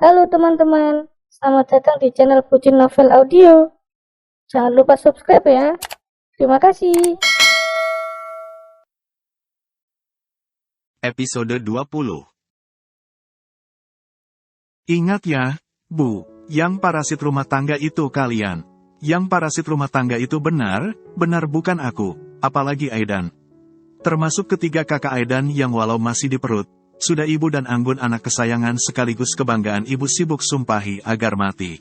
Halo teman-teman, selamat datang di channel Pucin Novel Audio. Jangan lupa subscribe ya. Terima kasih. Episode 20. Ingat ya, Bu, yang parasit rumah tangga itu kalian. Yang parasit rumah tangga itu benar bukan aku, apalagi Aidan. Termasuk ketiga kakak Aidan yang walau masih di perut, sudah ibu dan Anggun anak kesayangan sekaligus kebanggaan ibu sibuk sumpahi agar mati.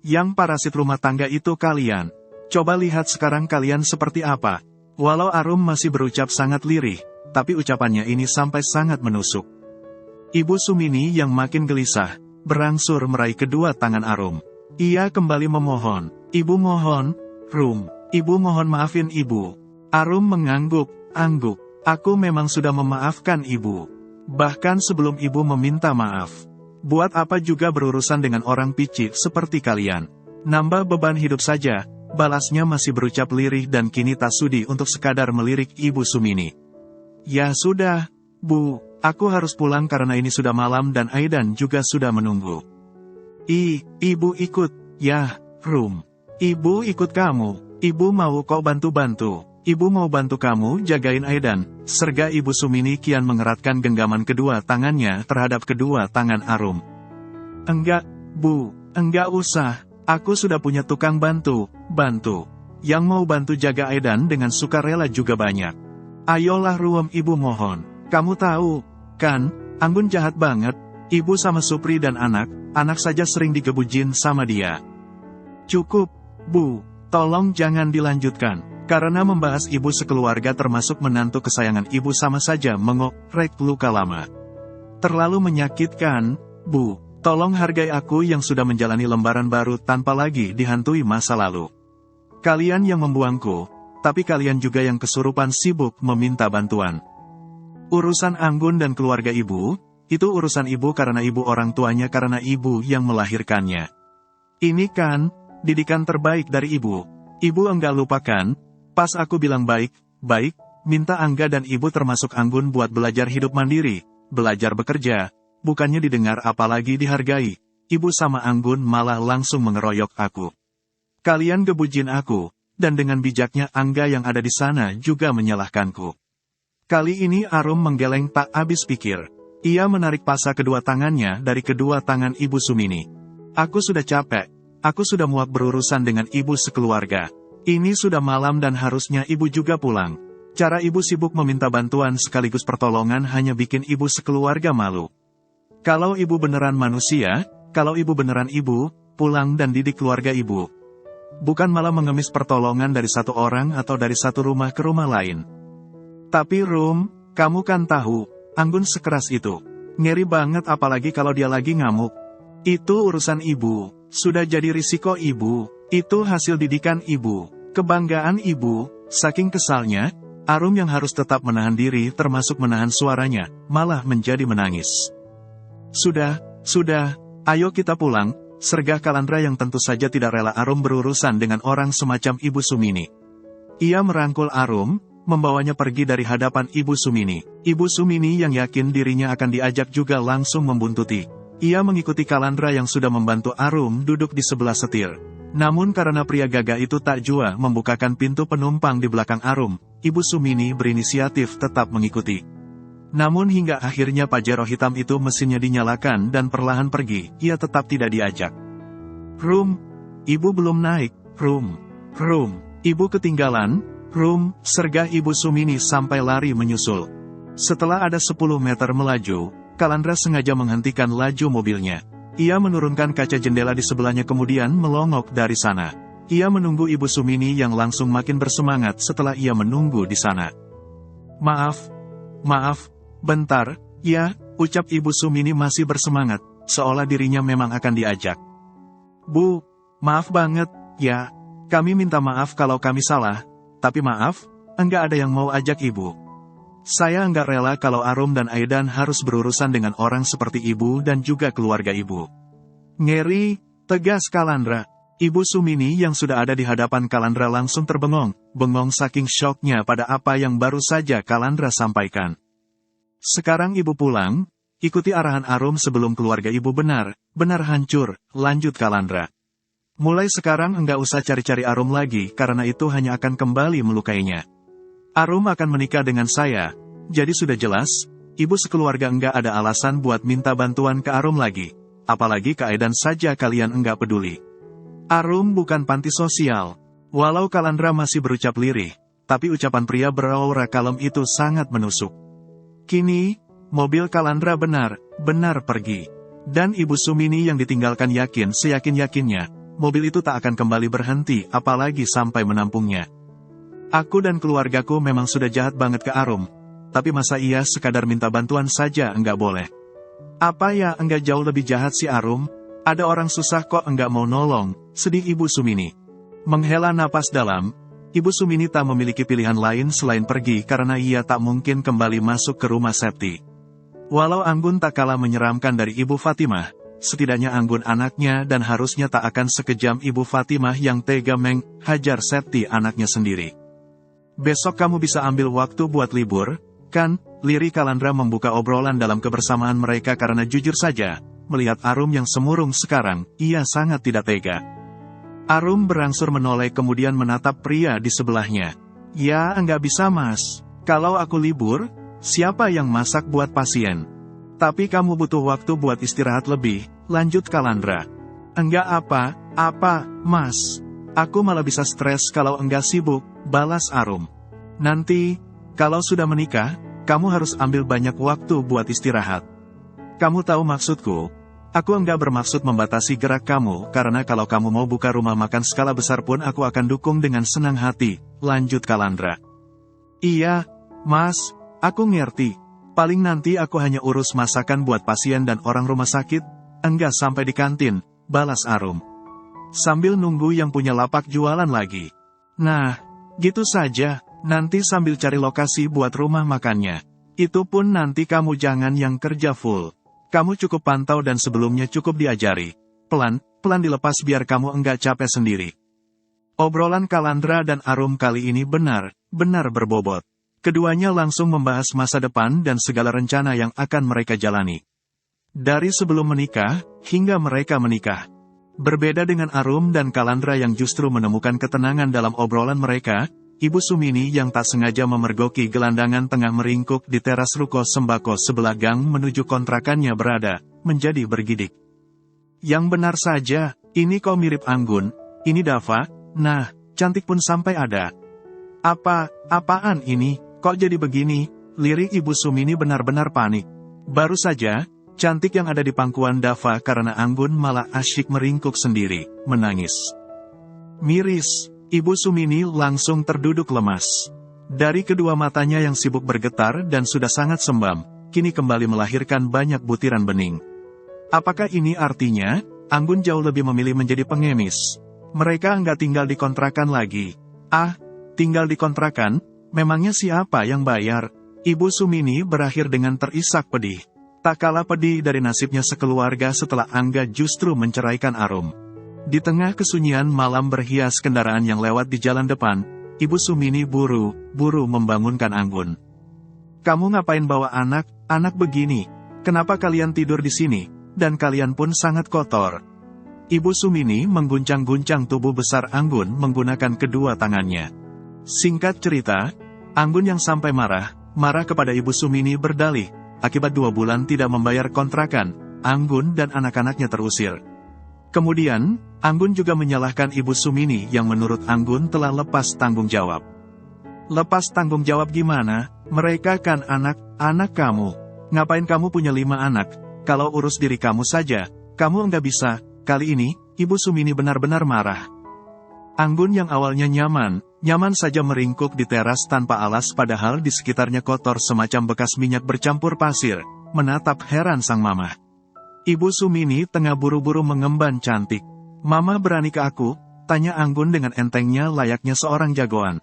Yang parasit rumah tangga itu kalian. Coba lihat sekarang kalian seperti apa. Walau Arum masih berucap sangat lirih, tapi ucapannya ini sampai sangat menusuk. Ibu Sumini yang makin gelisah, berangsur meraih kedua tangan Arum. Ia kembali memohon, "Ibu mohon, Rum, ibu mohon maafin ibu." Arum mengangguk, "Aku memang sudah memaafkan ibu. Bahkan sebelum ibu meminta maaf. Buat apa juga berurusan dengan orang picik seperti kalian? Nambah beban hidup saja." Balasnya masih berucap lirih dan kini tak sudi untuk sekadar melirik Ibu Sumini. "Ya sudah, Bu, aku harus pulang karena ini sudah malam dan Aidan juga sudah menunggu." Ibu ikut, ya, Rum. Ibu ikut kamu, ibu mau kok bantu-bantu. Ibu mau bantu kamu jagain Aidan, serga Ibu Sumini kian mengeratkan genggaman kedua tangannya terhadap kedua tangan Arum. "Enggak, Bu, enggak usah. Aku sudah punya tukang bantu. Yang mau bantu jaga Aidan dengan sukarela juga banyak. Ayolah Rum, ibu mohon. Kamu tahu, kan, Anggun jahat banget. Ibu sama Supri dan anak saja sering digebujin sama dia." "Cukup, Bu, tolong jangan dilanjutkan. Karena membahas ibu sekeluarga termasuk menantu kesayangan ibu sama saja mengorek luka lama. Terlalu menyakitkan, Bu. Tolong hargai aku yang sudah menjalani lembaran baru tanpa lagi dihantui masa lalu. Kalian yang membuangku, tapi kalian juga yang kesurupan sibuk meminta bantuan. Urusan Anggun dan keluarga ibu, itu urusan ibu karena ibu orang tuanya karena ibu yang melahirkannya. Ini kan, didikan terbaik dari ibu. Ibu enggak lupakan, pas aku bilang baik, minta Angga dan ibu termasuk Anggun buat belajar hidup mandiri, belajar bekerja. Bukannya didengar apalagi dihargai, ibu sama Anggun malah langsung mengeroyok aku. Kalian gebujin aku, dan dengan bijaknya Angga yang ada di sana juga menyalahkanku." Kali ini Arum menggeleng tak habis pikir. Ia menarik pasa kedua tangannya dari kedua tangan Ibu Sumini. "Aku sudah capek, aku sudah muak berurusan dengan ibu sekeluarga. Ini sudah malam dan harusnya ibu juga pulang. Cara ibu sibuk meminta bantuan sekaligus pertolongan hanya bikin ibu sekeluarga malu. Kalau ibu beneran manusia, kalau ibu beneran ibu, pulang dan didik keluarga ibu. Bukan malah mengemis pertolongan dari satu orang atau dari satu rumah ke rumah lain." "Tapi Rum, kamu kan tahu, Anggun sekeras itu. Ngeri banget apalagi kalau dia lagi ngamuk. Itu urusan ibu, sudah jadi risiko ibu, itu hasil didikan ibu, kebanggaan ibu." Saking kesalnya, Arum yang harus tetap menahan diri termasuk menahan suaranya, malah menjadi menangis. Sudah, ayo kita pulang," sergah Kalandra yang tentu saja tidak rela Arum berurusan dengan orang semacam Ibu Sumini. Ia merangkul Arum, membawanya pergi dari hadapan Ibu Sumini. Ibu Sumini yang yakin dirinya akan diajak juga langsung membuntuti. Ia mengikuti Kalandra yang sudah membantu Arum duduk di sebelah setir. Namun karena pria gagah itu tak jua membukakan pintu penumpang di belakang Arum, Ibu Sumini berinisiatif tetap mengikuti. Namun hingga akhirnya Pajero hitam itu mesinnya dinyalakan dan perlahan pergi, ia tetap tidak diajak. "Rum, ibu belum naik, Rum, ibu ketinggalan, Rum," sergah Ibu Sumini sampai lari menyusul. Setelah ada 10 meter melaju, Kalandra sengaja menghentikan laju mobilnya. Ia menurunkan kaca jendela di sebelahnya kemudian melongok dari sana. Ia menunggu Ibu Sumini yang langsung makin bersemangat setelah ia menunggu di sana. Maaf, bentar, ya," ucap Ibu Sumini masih bersemangat, seolah dirinya memang akan diajak. "Bu, maaf banget, ya. Kami minta maaf kalau kami salah, tapi maaf, enggak ada yang mau ajak ibu. Saya enggak rela kalau Arum dan Aidan harus berurusan dengan orang seperti ibu dan juga keluarga ibu." "Ngeri," tegas Kalandra. Ibu Sumini yang sudah ada di hadapan Kalandra langsung bengong saking syoknya pada apa yang baru saja Kalandra sampaikan. "Sekarang ibu pulang, Ikuti arahan Arum sebelum keluarga ibu benar hancur, lanjut Kalandra. Mulai sekarang enggak usah cari-cari Arum lagi karena itu hanya akan kembali melukainya. Arum akan menikah dengan saya, jadi sudah jelas, ibu sekeluarga enggak ada alasan buat minta bantuan ke Arum lagi. Apalagi ke Aidan saja kalian enggak peduli. Arum bukan panti sosial. Walau Kalandra masih berucap lirih, tapi ucapan pria beraura kalem itu sangat menusuk. Kini, mobil Kalandra benar pergi. Dan Ibu Sumini yang ditinggalkan seyakin-yakinnya, mobil itu tak akan kembali berhenti apalagi sampai menampungnya. Aku dan keluargaku memang sudah jahat banget ke Arum, tapi masa iya sekadar minta bantuan saja enggak boleh. Apa ya enggak jauh lebih jahat si Arum? Ada orang susah kok enggak mau nolong, sedih Ibu Sumini. Menghela napas dalam, Ibu Sumini tak memiliki pilihan lain selain pergi karena ia tak mungkin kembali masuk ke rumah Septi. Walau Anggun tak kalah menyeramkan dari Ibu Fatimah, setidaknya Anggun anaknya dan harusnya tak akan sekejam Ibu Fatimah yang tega menghajar Septi anaknya sendiri. Besok kamu bisa ambil waktu buat libur, kan? Lirik Kalandra membuka obrolan dalam kebersamaan mereka karena jujur saja, melihat Arum yang semurung sekarang, ia sangat tidak tega. Arum berangsur menoleh kemudian menatap pria di sebelahnya. Ya enggak bisa mas, kalau aku libur, siapa yang masak buat pasien? Tapi kamu butuh waktu buat istirahat lebih, lanjut Kalandra. Enggak apa, mas. Aku malah bisa stres kalau enggak sibuk, balas Arum. Nanti, kalau sudah menikah, kamu harus ambil banyak waktu buat istirahat. Kamu tahu maksudku? Aku enggak bermaksud membatasi gerak kamu, karena kalau kamu mau buka rumah makan skala besar pun aku akan dukung dengan senang hati, lanjut Kalandra. Iya, mas, aku ngerti. Paling nanti aku hanya urus masakan buat pasien dan orang rumah sakit, enggak sampai di kantin, balas Arum. Sambil nunggu yang punya lapak jualan lagi. Nah, gitu saja, nanti sambil cari lokasi buat rumah makannya. Itu pun nanti kamu jangan yang kerja full. Kamu cukup pantau dan sebelumnya cukup diajari. Pelan dilepas biar kamu enggak capek sendiri. Obrolan Kalandra dan Arum kali ini benar berbobot. Keduanya langsung membahas masa depan dan segala rencana yang akan mereka jalani. Dari sebelum menikah, hingga mereka menikah. Berbeda dengan Arum dan Kalandra yang justru menemukan ketenangan dalam obrolan mereka, Ibu Sumini yang tak sengaja memergoki gelandangan tengah meringkuk di teras ruko sembako sebelah gang menuju kontrakannya berada, menjadi bergidik. Yang benar saja, ini kok mirip Anggun, ini Dava, nah, cantik pun sampai ada. Apaan ini, kok jadi begini? Lirik Ibu Sumini benar-benar panik. Baru saja, cantik yang ada di pangkuan Dava karena Anggun malah asyik meringkuk sendiri, menangis. Miris. Ibu Sumini langsung terduduk lemas. Dari kedua matanya yang sibuk bergetar dan sudah sangat sembam, kini kembali melahirkan banyak butiran bening. Apakah ini artinya, Anggun jauh lebih memilih menjadi pengemis? Mereka enggak tinggal di kontrakan lagi. Tinggal di kontrakan? Memangnya siapa yang bayar? Ibu Sumini berakhir dengan terisak pedih. Tak kalah pedih dari nasibnya sekeluarga setelah Angga justru menceraikan Arum. Di tengah kesunyian malam berhias kendaraan yang lewat di jalan depan, Ibu Sumini buru membangunkan Anggun. Kamu ngapain bawa anak begini? Kenapa kalian tidur di sini? Dan kalian pun sangat kotor. Ibu Sumini mengguncang-guncang tubuh besar Anggun menggunakan kedua tangannya. Singkat cerita, Anggun yang sampai marah kepada Ibu Sumini berdalih, akibat 2 bulan tidak membayar kontrakan, Anggun dan anak-anaknya terusir. Kemudian, Anggun juga menyalahkan Ibu Sumini yang menurut Anggun telah lepas tanggung jawab. Lepas tanggung jawab gimana? Mereka kan anak kamu. Ngapain kamu punya 5 anak? Kalau urus diri kamu saja, kamu enggak bisa. Kali ini, Ibu Sumini benar-benar marah. Anggun yang awalnya nyaman saja meringkuk di teras tanpa alas padahal di sekitarnya kotor semacam bekas minyak bercampur pasir, menatap heran sang mama. Ibu Sumini tengah buru-buru mengemban cantik. Mama berani ke aku? Tanya Anggun dengan entengnya layaknya seorang jagoan.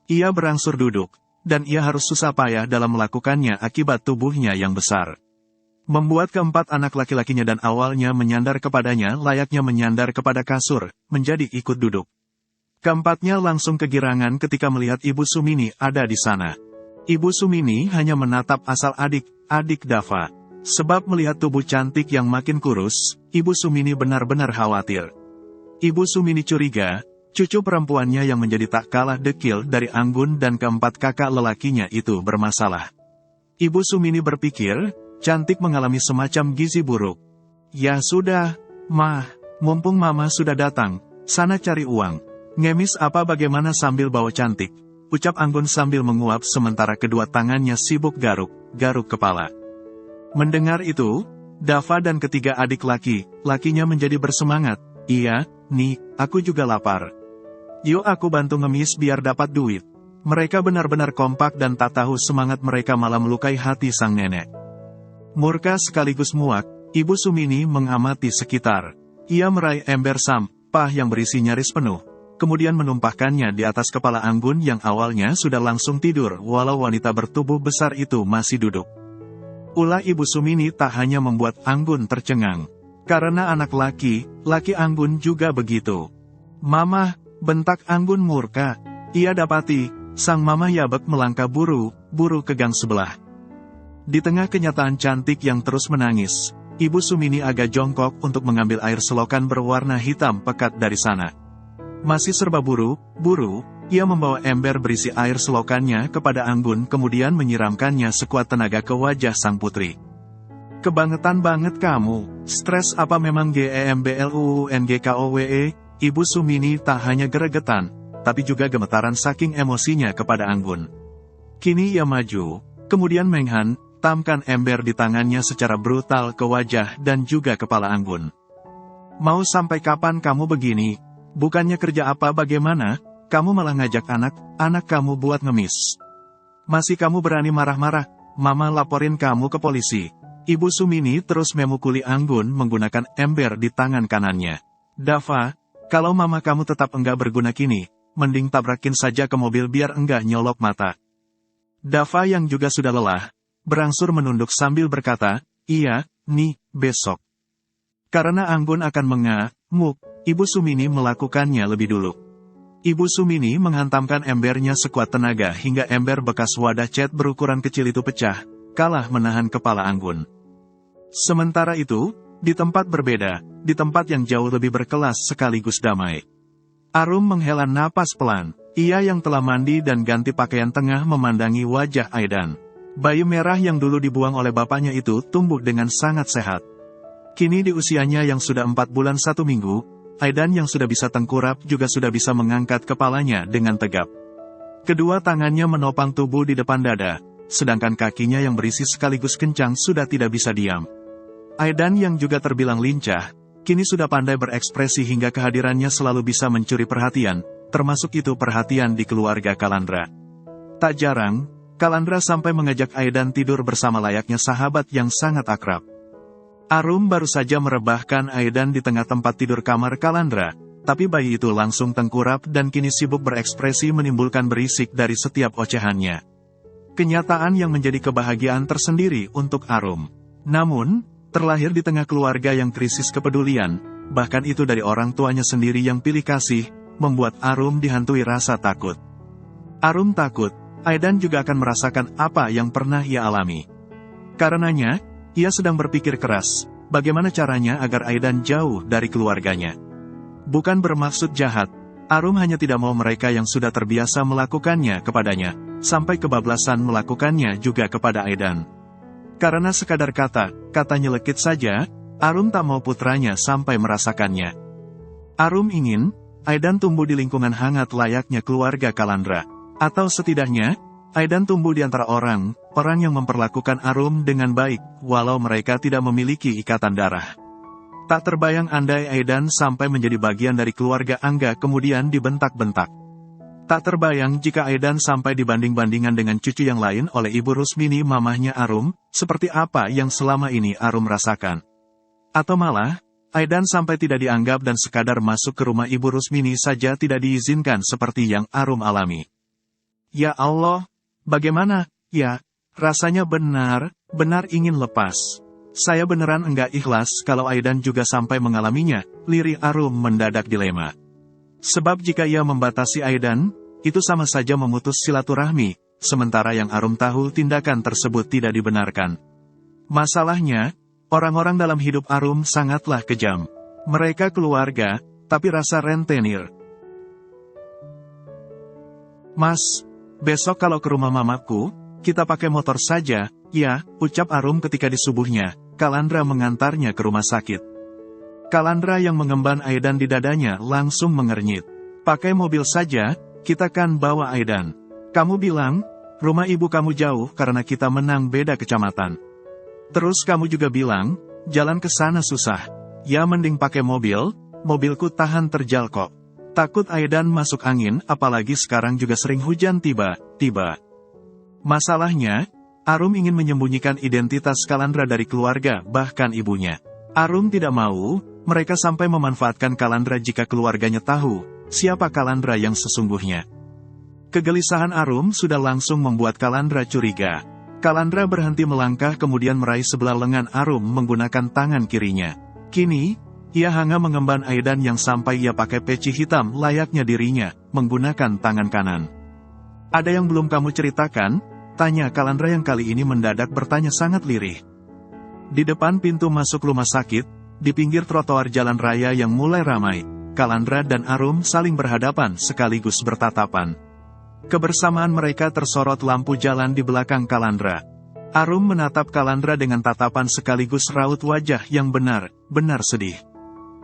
Ia berangsur duduk, dan ia harus susah payah dalam melakukannya akibat tubuhnya yang besar. Membuat keempat anak laki-lakinya dan awalnya menyandar kepadanya layaknya menyandar kepada kasur, menjadi ikut duduk. Keempatnya langsung kegirangan ketika melihat Ibu Sumini ada di sana. Ibu Sumini hanya menatap asal adik Dava. Sebab melihat tubuh cantik yang makin kurus, Ibu Sumini benar-benar khawatir. Ibu Sumini curiga, cucu perempuannya yang menjadi tak kalah dekil dari Anggun dan keempat kakak lelakinya itu bermasalah. Ibu Sumini berpikir, cantik mengalami semacam gizi buruk. Ya sudah, Mah, mumpung Mama sudah datang, sana cari uang. Ngemis apa bagaimana sambil bawa cantik, ucap Anggun sambil menguap sementara kedua tangannya sibuk garuk kepala. Mendengar itu, Dava dan ketiga adik lakinya menjadi bersemangat. Iya, nih, aku juga lapar. Yuk aku bantu ngemis biar dapat duit. Mereka benar-benar kompak dan tak tahu semangat mereka malah melukai hati sang nenek. Murka sekaligus muak, Ibu Sumini mengamati sekitar. Ia meraih ember sampah yang berisi nyaris penuh, kemudian menumpahkannya di atas kepala Anggun yang awalnya sudah langsung tidur walau wanita bertubuh besar itu masih duduk. Ulah Ibu Sumini tak hanya membuat Anggun tercengang, karena anak laki Anggun juga begitu. Mama, bentak Anggun murka. Ia dapati, sang mama Yabek melangkah buru-buru ke gang sebelah. Di tengah kenyataan cantik yang terus menangis, Ibu Sumini agak jongkok untuk mengambil air selokan berwarna hitam pekat dari sana. Masih serba buru-buru, ia membawa ember berisi air selokannya kepada Anggun kemudian menyiramkannya sekuat tenaga ke wajah sang putri. Kebangetan banget kamu, stres apa memang GEMBLUUNGKOWE? Ibu Sumini tak hanya gregetan, tapi juga gemetaran saking emosinya kepada Anggun. Kini ia maju, kemudian menghantamkan ember di tangannya secara brutal ke wajah dan juga kepala Anggun. Mau sampai kapan kamu begini? Bukannya kerja apa bagaimana? Kamu malah ngajak anak kamu buat ngemis. Masih kamu berani marah-marah? Mama laporin kamu ke polisi. Ibu Sumini terus memukuli Anggun menggunakan ember di tangan kanannya. Dava, kalau mama kamu tetap enggak berguna kini, mending tabrakin saja ke mobil biar enggak nyolok mata. Dava yang juga sudah lelah, berangsur menunduk sambil berkata, iya, nih, besok. Karena Anggun akan mengamuk, Ibu Sumini melakukannya lebih dulu. Ibu Sumini menghantamkan embernya sekuat tenaga hingga ember bekas wadah cat berukuran kecil itu pecah, kalah menahan kepala Anggun. Sementara itu, di tempat berbeda, di tempat yang jauh lebih berkelas sekaligus damai. Arum menghela napas pelan, ia yang telah mandi dan ganti pakaian tengah memandangi wajah Aidan. Bayi merah yang dulu dibuang oleh bapaknya itu tumbuh dengan sangat sehat. Kini di usianya yang sudah 4 bulan 1 minggu, Aidan yang sudah bisa tengkurap juga sudah bisa mengangkat kepalanya dengan tegap. Kedua tangannya menopang tubuh di depan dada, sedangkan kakinya yang berisi sekaligus kencang sudah tidak bisa diam. Aidan yang juga terbilang lincah, kini sudah pandai berekspresi hingga kehadirannya selalu bisa mencuri perhatian, termasuk itu perhatian di keluarga Kalandra. Tak jarang, Kalandra sampai mengajak Aidan tidur bersama layaknya sahabat yang sangat akrab. Arum baru saja merebahkan Aidan di tengah tempat tidur kamar Kalandra, tapi bayi itu langsung tengkurap dan kini sibuk berekspresi menimbulkan berisik dari setiap ocehannya. Kenyataan yang menjadi kebahagiaan tersendiri untuk Arum. Namun, terlahir di tengah keluarga yang krisis kepedulian, bahkan itu dari orang tuanya sendiri yang pilih kasih, membuat Arum dihantui rasa takut. Arum takut, Aidan juga akan merasakan apa yang pernah ia alami. Karenanya, ia sedang berpikir keras, bagaimana caranya agar Aidan jauh dari keluarganya. Bukan bermaksud jahat, Arum hanya tidak mau mereka yang sudah terbiasa melakukannya kepadanya, sampai kebablasan melakukannya juga kepada Aidan. Karena sekadar kata nyelekit saja, Arum tak mau putranya sampai merasakannya. Arum ingin, Aidan tumbuh di lingkungan hangat layaknya keluarga Kalandra. Atau setidaknya, Aidan tumbuh di antara orang yang memperlakukan Arum dengan baik, walau mereka tidak memiliki ikatan darah. Tak terbayang andai Aidan sampai menjadi bagian dari keluarga Angga kemudian dibentak-bentak. Tak terbayang jika Aidan sampai dibanding-bandingkan dengan cucu yang lain oleh Ibu Rusmini mamahnya Arum, seperti apa yang selama ini Arum rasakan. Atau malah, Aidan sampai tidak dianggap dan sekadar masuk ke rumah Ibu Rusmini saja tidak diizinkan seperti yang Arum alami. Ya Allah, bagaimana, ya, rasanya benar ingin lepas. Saya beneran enggak ikhlas kalau Aidan juga sampai mengalaminya, lirih Arum mendadak dilema. Sebab jika ia membatasi Aidan, itu sama saja memutus silaturahmi, sementara yang Arum tahu tindakan tersebut tidak dibenarkan. Masalahnya, orang-orang dalam hidup Arum sangatlah kejam. Mereka keluarga, tapi rasa rentenir. Mas, besok kalau ke rumah mamaku, kita pakai motor saja, ya, ucap Arum ketika di subuhnya, Kalandra mengantarnya ke rumah sakit. Kalandra yang mengemban Aidan di dadanya langsung mengernyit. Pakai mobil saja, kita kan bawa Aidan. Kamu bilang, rumah ibu kamu jauh karena kita menang beda kecamatan. Terus kamu juga bilang, jalan ke sana susah. Ya mending pakai mobil, mobilku tahan terjal kok. Takut Aidan masuk angin, apalagi sekarang juga sering hujan tiba-tiba. Masalahnya, Arum ingin menyembunyikan identitas Kalandra dari keluarga, bahkan ibunya. Arum tidak mau, mereka sampai memanfaatkan Kalandra jika keluarganya tahu, siapa Kalandra yang sesungguhnya. Kegelisahan Arum sudah langsung membuat Kalandra curiga. Kalandra berhenti melangkah kemudian meraih sebelah lengan Arum menggunakan tangan kirinya. Kini, ia hanya mengemban Aidan yang sampai ia pakai peci hitam layaknya dirinya, menggunakan tangan kanan. Ada yang belum kamu ceritakan? Tanya Kalandra yang kali ini mendadak bertanya sangat lirih. Di depan pintu masuk rumah sakit, di pinggir trotoar jalan raya yang mulai ramai, Kalandra dan Arum saling berhadapan sekaligus bertatapan. Kebersamaan mereka tersorot lampu jalan di belakang Kalandra. Arum menatap Kalandra dengan tatapan sekaligus raut wajah yang benar-benar sedih.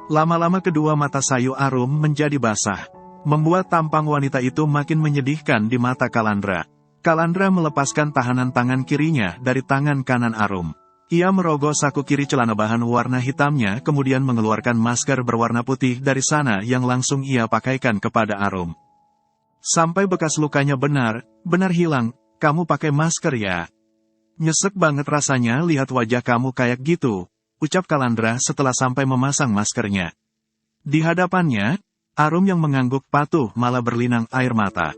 Lama-lama kedua mata sayu Arum menjadi basah, membuat tampang wanita itu makin menyedihkan di mata Kalandra. Kalandra melepaskan tahanan tangan kirinya dari tangan kanan Arum. Ia merogoh saku kiri celana bahan warna hitamnya kemudian mengeluarkan masker berwarna putih dari sana yang langsung ia pakaikan kepada Arum. Sampai bekas lukanya benar-benar hilang, kamu pakai masker ya? Nyesek banget rasanya lihat wajah kamu kayak gitu, ucap Kalandra setelah sampai memasang maskernya. Di hadapannya, Arum yang mengangguk patuh malah berlinang air mata.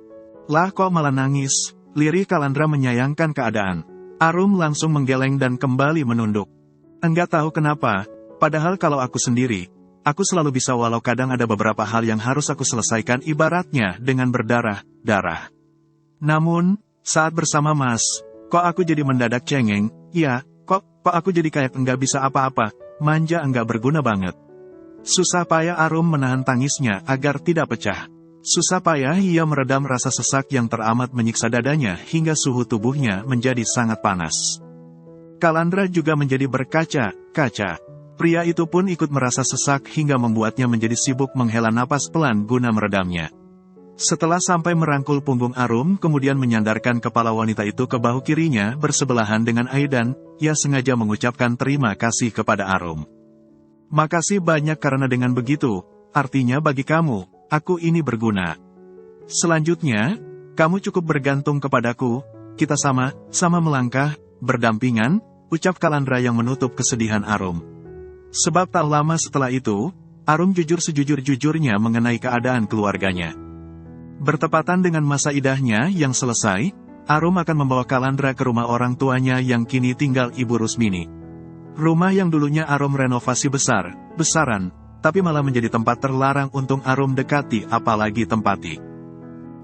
Lah kok malah nangis, lirih Kalandra menyayangkan keadaan. Arum langsung menggeleng dan kembali menunduk. Enggak tahu kenapa, padahal kalau aku sendiri, aku selalu bisa walau kadang ada beberapa hal yang harus aku selesaikan ibaratnya dengan berdarah-darah. Namun, saat bersama Mas, kok aku jadi mendadak cengeng, ya, kok aku jadi kayak enggak bisa apa-apa, manja enggak berguna banget. Susah payah Arum menahan tangisnya agar tidak pecah. Susah payah ia meredam rasa sesak yang teramat menyiksa dadanya hingga suhu tubuhnya menjadi sangat panas. Kalandra juga menjadi berkaca-kaca. Pria itu pun ikut merasa sesak hingga membuatnya menjadi sibuk menghela napas pelan guna meredamnya. Setelah sampai merangkul punggung Arum kemudian menyandarkan kepala wanita itu ke bahu kirinya bersebelahan dengan Aidan, ia sengaja mengucapkan terima kasih kepada Arum. Makasih banyak karena dengan begitu, artinya bagi kamu, aku ini berguna. Selanjutnya, kamu cukup bergantung kepadaku, kita sama-sama melangkah, berdampingan, ucap Kalandra yang menutup kesedihan Arum. Sebab tak lama setelah itu, Arum jujur sejujur-jujurnya mengenai keadaan keluarganya. Bertepatan dengan masa idahnya yang selesai, Arum akan membawa Kalandra ke rumah orang tuanya yang kini tinggal Ibu Rusmini. Rumah yang dulunya Arum renovasi besaran, tapi malah menjadi tempat terlarang untuk Arum dekati apalagi tempati.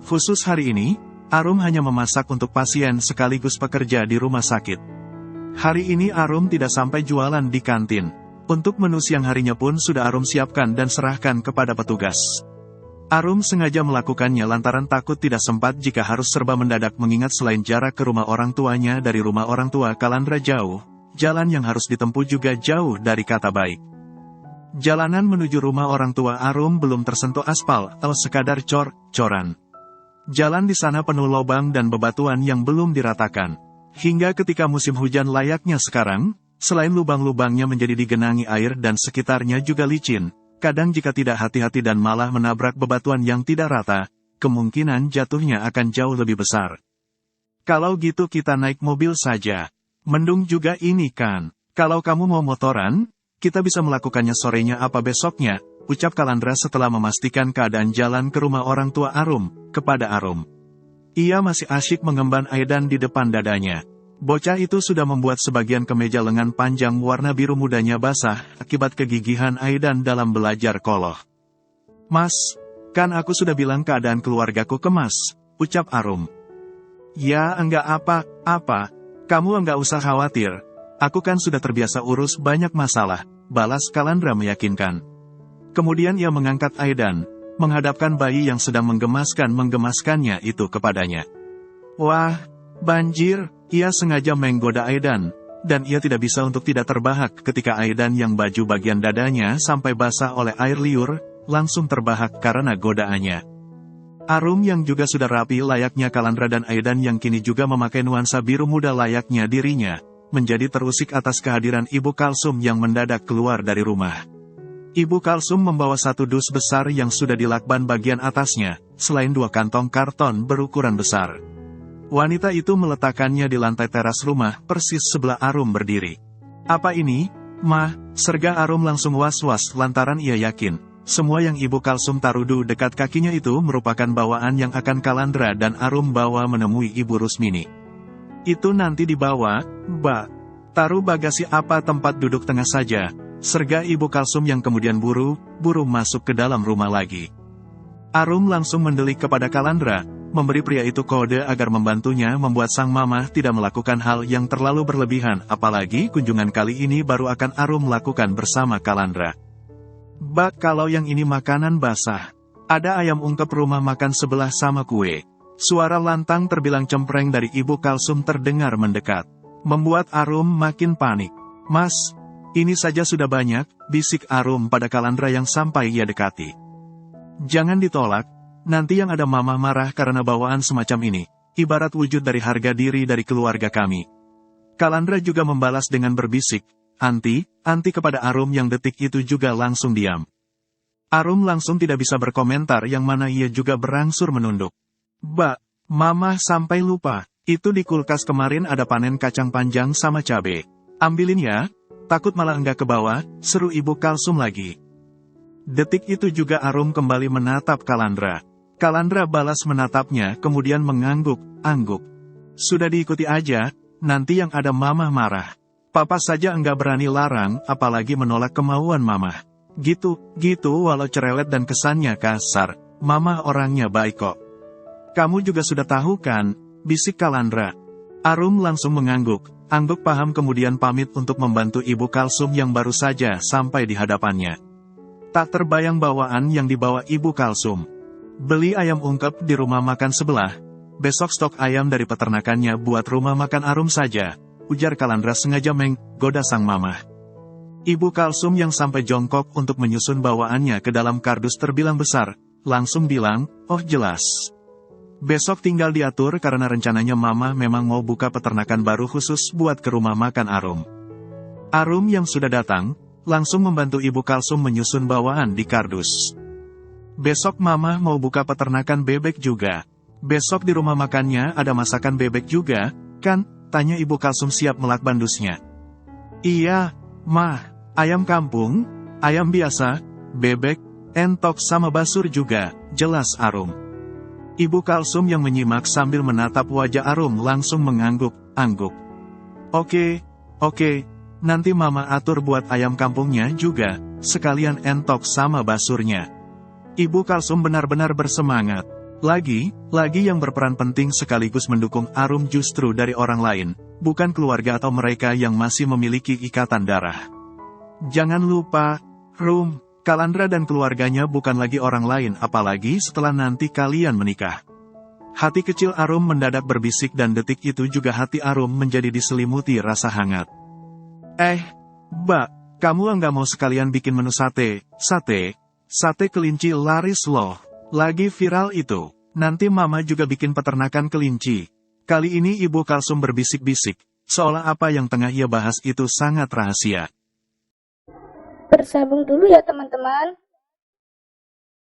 Khusus hari ini, Arum hanya memasak untuk pasien sekaligus pekerja di rumah sakit. Hari ini Arum tidak sampai jualan di kantin. Untuk menu siang harinya pun sudah Arum siapkan dan serahkan kepada petugas. Arum sengaja melakukannya lantaran takut tidak sempat jika harus serba mendadak mengingat selain jarak ke rumah orang tuanya dari rumah orang tua Kalandra jauh, jalan yang harus ditempuh juga jauh dari kata baik. Jalanan menuju rumah orang tua Arum belum tersentuh aspal atau sekadar cor-coran. Jalan di sana penuh lubang dan bebatuan yang belum diratakan. Hingga ketika musim hujan layaknya sekarang, selain lubang-lubangnya menjadi digenangi air dan sekitarnya juga licin. Kadang jika tidak hati-hati dan malah menabrak bebatuan yang tidak rata, kemungkinan jatuhnya akan jauh lebih besar. Kalau gitu kita naik mobil saja. Mendung juga ini kan. Kalau kamu mau motoran, kita bisa melakukannya sorenya apa besoknya, ucap Kalandra setelah memastikan keadaan jalan ke rumah orang tua Arum, kepada Arum. Ia masih asyik mengemban Aidan di depan dadanya. Bocah itu sudah membuat sebagian kemeja lengan panjang warna biru mudanya basah, akibat kegigihan Aidan dalam belajar koloh. Mas, kan aku sudah bilang keadaan keluargaku kemas, ucap Arum. Ya enggak apa-apa, kamu enggak usah khawatir. Aku kan sudah terbiasa urus banyak masalah, balas Kalandra meyakinkan. Kemudian ia mengangkat Aidan, menghadapkan bayi yang sedang menggemaskannya itu kepadanya. Wah, banjir, ia sengaja menggoda Aidan, dan ia tidak bisa untuk tidak terbahak ketika Aidan yang baju bagian dadanya sampai basah oleh air liur, langsung terbahak karena godaannya. Arum yang juga sudah rapi layaknya Kalandra dan Aidan yang kini juga memakai nuansa biru muda layaknya dirinya, menjadi terusik atas kehadiran Ibu Kalsum yang mendadak keluar dari rumah. Ibu Kalsum membawa satu dus besar yang sudah dilakban bagian atasnya, selain 2 kantong karton berukuran besar. Wanita itu meletakkannya di lantai teras rumah, persis sebelah Arum berdiri. Apa ini, Mah? Serga Arum langsung was-was lantaran ia yakin, semua yang Ibu Kalsum taruh dekat kakinya itu merupakan bawaan yang akan Kalandra dan Arum bawa menemui Ibu Rusmini. Itu nanti dibawa, Mbak. Taruh bagasi apa tempat duduk tengah saja, serga Ibu Kalsum yang kemudian buru-buru masuk ke dalam rumah lagi. Arum langsung mendelik kepada Kalandra, memberi pria itu kode agar membantunya membuat sang mama tidak melakukan hal yang terlalu berlebihan, apalagi kunjungan kali ini baru akan Arum lakukan bersama Kalandra. Bak, kalau yang ini makanan basah. Ada ayam ungkep rumah makan sebelah sama kue. Suara lantang terbilang cempreng dari Ibu Kalsum terdengar mendekat, membuat Arum makin panik. Mas, ini saja sudah banyak, bisik Arum pada Kalandra yang sampai ia dekati. Jangan ditolak, nanti yang ada mama marah karena bawaan semacam ini, ibarat wujud dari harga diri dari keluarga kami. Kalandra juga membalas dengan berbisik, anti kepada Arum yang detik itu juga langsung diam. Arum langsung tidak bisa berkomentar yang mana ia juga berangsur menunduk. Mbak, mama sampai lupa, itu di kulkas kemarin ada panen kacang panjang sama cabe. Ambilin ya, takut malah enggak ke bawah, seru Ibu Kalsum lagi. Detik itu juga Arum kembali menatap Kalandra. Kalandra balas menatapnya kemudian mengangguk-angguk. Sudah diikuti aja, nanti yang ada mama marah. Papa saja enggak berani larang, apalagi menolak kemauan mama. Gitu walau cerewet dan kesannya kasar, mama orangnya baik kok. Kamu juga sudah tahu kan, bisik Kalandra. Arum langsung mengangguk paham kemudian pamit untuk membantu Ibu Kalsum yang baru saja sampai di hadapannya. Tak terbayang bawaan yang dibawa Ibu Kalsum. Beli ayam ungkep di rumah makan sebelah, besok stok ayam dari peternakannya buat rumah makan Arum saja, ujar Kalandra sengaja menggoda sang mama. Ibu Kalsum yang sampai jongkok untuk menyusun bawaannya ke dalam kardus terbilang besar, langsung bilang, oh jelas. Besok tinggal diatur karena rencananya mama memang mau buka peternakan baru khusus buat ke rumah makan Arum. Arum yang sudah datang, langsung membantu Ibu Kalsum menyusun bawaan di kardus. Besok mama mau buka peternakan bebek juga. Besok di rumah makannya ada masakan bebek juga, kan? Tanya Ibu Kalsum siap melakban dusnya. Iya, Mah. Ayam kampung, ayam biasa, bebek, entok sama basur juga, jelas Arum. Ibu Kalsum yang menyimak sambil menatap wajah Arum langsung mengangguk-angguk. Oke, nanti mama atur buat ayam kampungnya juga, sekalian entok sama basurnya. Ibu Kalsum benar-benar bersemangat. Lagi yang berperan penting sekaligus mendukung Arum justru dari orang lain, bukan keluarga atau mereka yang masih memiliki ikatan darah. Jangan lupa, Rum, Kalandra dan keluarganya bukan lagi orang lain apalagi setelah nanti kalian menikah. Hati kecil Arum mendadak berbisik dan detik itu juga hati Arum menjadi diselimuti rasa hangat. Mbak, kamu enggak mau sekalian bikin menu sate kelinci laris loh. Lagi viral itu, nanti mama juga bikin peternakan kelinci. Kali ini Ibu Kalsum berbisik-bisik, seolah apa yang tengah ia bahas itu sangat rahasia. Bersambung dulu ya teman-teman.